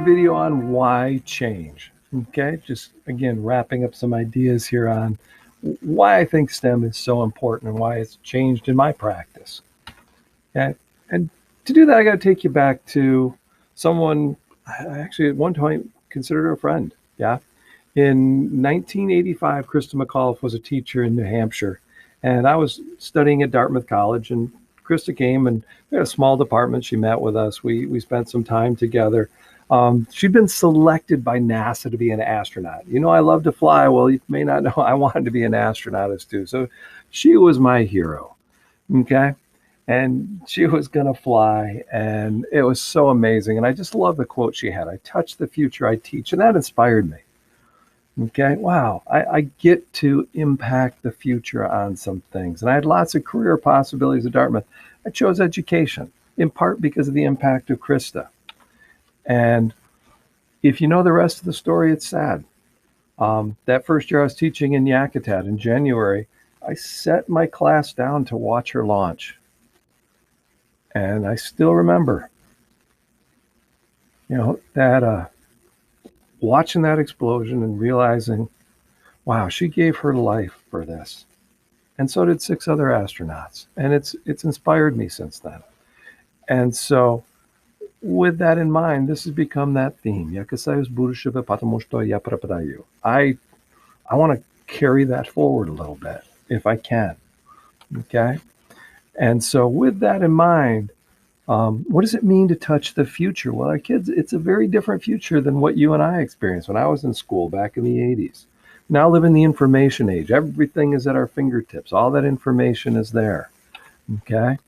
video on why change. Okay, just again, wrapping up some ideas here on why I think STEM is so important and why it's changed in my practice. Okay, and to do that, I got to take you back to someone I actually at one point considered a friend. Yeah, in 1985, Krista McAuliffe was a teacher in New Hampshire, and I was studying at Dartmouth College. And Krista came, and we had a small department. She met with us. We spent some time together. She'd been selected by NASA to be an astronaut. You know, I love to fly. Well, you may not know I wanted to be an astronaut too. So she was my hero. Okay. And she was going to fly. And it was so amazing. And I just love the quote she had: I touch the future I teach. And that inspired me. Okay. Wow. I get to impact the future on some things. And I had lots of career possibilities at Dartmouth. I chose education in part because of the impact of Krista. And if you know the rest of the story, it's sad. That first year I was teaching in Yakutat in January, I set my class down to watch her launch. And I still remember, that watching that explosion and realizing, wow, she gave her life for this. And so did 6 other astronauts. And it's inspired me since then. And so with that in mind, this has become that theme. I want to carry that forward a little bit if I can. Okay. And so with that in mind, what does it mean to touch the future? Well, our kids, it's a very different future than what you and I experienced when I was in school back in the 80s. Now live in the information age. Everything is at our fingertips. All that information is there. Okay.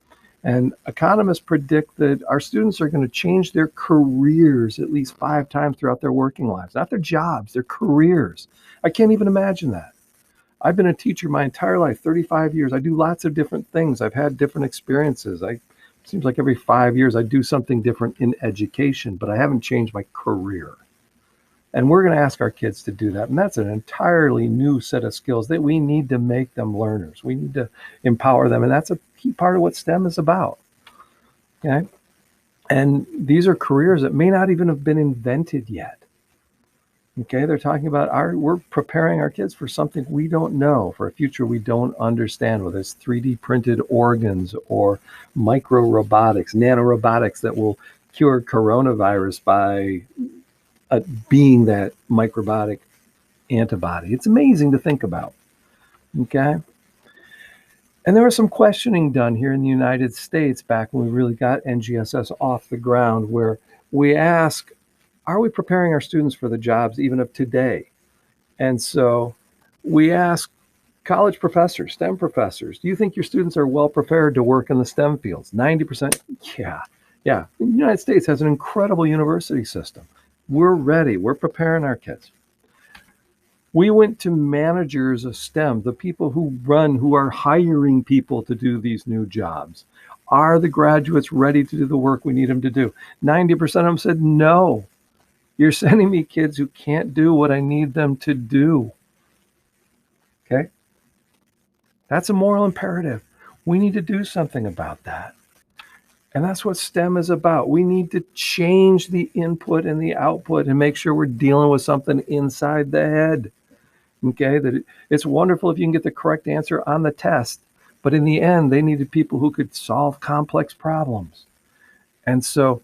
And economists predict that our students are going to change their careers at least 5 times throughout their working lives, not their jobs, their careers. I can't even imagine that. I've been a teacher my entire life, 35 years. I do lots of different things. I've had different experiences. It seems like every 5 years I do something different in education, but I haven't changed my career. And we're going to ask our kids to do that. And that's an entirely new set of skills that we need to make them learners. We need to empower them. And that's a key part of what STEM is about. Okay. And these are careers that may not even have been invented yet. Okay. They're talking about we're preparing our kids for something we don't know, for a future we don't understand, whether it's 3D printed organs or micro robotics, nanorobotics that will cure coronavirus by being that microbiota antibody. It's amazing to think about. Okay. And there was some questioning done here in the United States back when we really got NGSS off the ground, where we ask, are we preparing our students for the jobs even of today? And so we ask college professors, STEM professors, do you think your students are well prepared to work in the STEM fields? 90%. Yeah. The United States has an incredible university system. We're ready. We're preparing our kids. We went to managers of STEM, the people who are hiring people to do these new jobs. Are the graduates ready to do the work we need them to do? 90% of them said, no, you're sending me kids who can't do what I need them to do. Okay. That's a moral imperative. We need to do something about that. And that's what STEM is about. We need to change the input and the output and make sure we're dealing with something inside the head. Okay, that it's wonderful if you can get the correct answer on the test, but in the end, they needed people who could solve complex problems. And so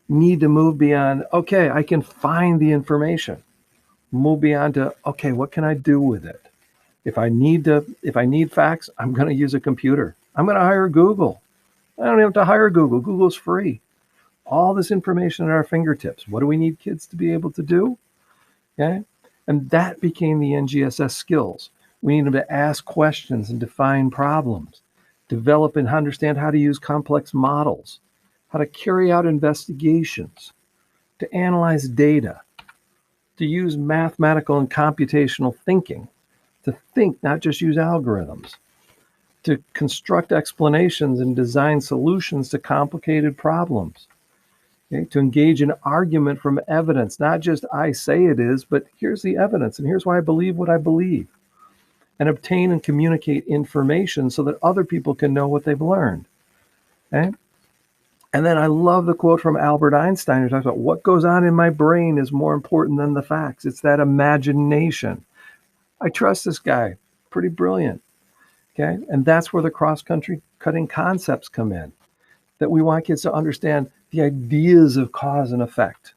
need to move beyond, okay, I can find the information. Move beyond to, okay, what can I do with it? If I need facts, I'm going to use a computer. I'm going to hire Google. I don't have to hire Google. Google's free. All this information at our fingertips. What do we need kids to be able to do? Okay. And that became the NGSS skills. We need them to ask questions and define problems, develop and understand how to use complex models, how to carry out investigations, to analyze data, to use mathematical and computational thinking, to think, not just use algorithms, to construct explanations and design solutions to complicated problems. Okay, to engage in argument from evidence, not just I say it is, but here's the evidence and here's why I believe what I believe. And obtain and communicate information so that other people can know what they've learned. Okay? And then I love the quote from Albert Einstein who talks about what goes on in my brain is more important than the facts. It's that imagination. I trust this guy. Pretty brilliant. Okay. And that's where the cross country cutting concepts come in, that we want kids to understand the ideas of cause and effect,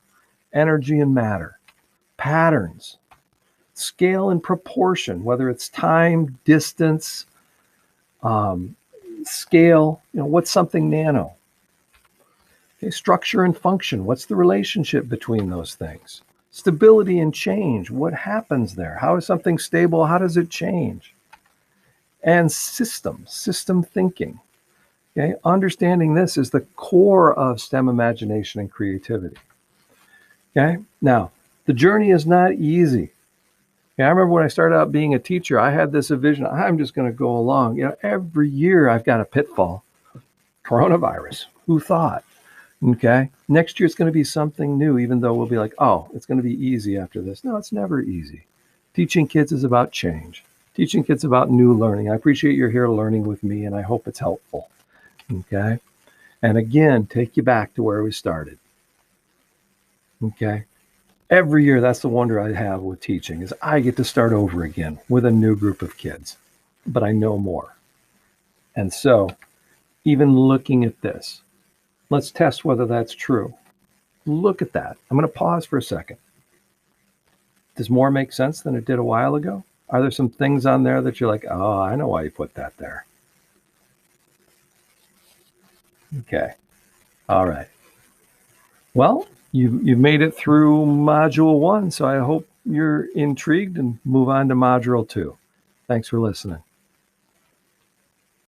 energy and matter, patterns, scale and proportion, whether it's time, distance, scale, what's something nano? Okay, structure and function, what's the relationship between those things? Stability and change, what happens there? How is something stable? How does it change? And system thinking. Okay, understanding this is the core of STEM imagination and creativity. Okay, now the journey is not easy. Yeah, I remember when I started out being a teacher, I had this vision. I'm just going to go along. Every year I've got a pitfall. Coronavirus. Who thought? Okay. Next year it's going to be something new, even though we'll be like, oh, it's going to be easy after this. No, it's never easy. Teaching kids is about change. Teaching kids about new learning. I appreciate you're here learning with me, and I hope it's helpful. Okay. And again, take you back to where we started. Okay. Every year, that's the wonder I have with teaching, is I get to start over again with a new group of kids, but I know more. And so even looking at this, let's test whether that's true. Look at that. I'm going to pause for a second. Does more make sense than it did a while ago? Are there some things on there that you're like, oh, I know why you put that there? Okay. All right. Well, you've made it through module 1, so I hope you're intrigued and move on to module 2. Thanks for listening.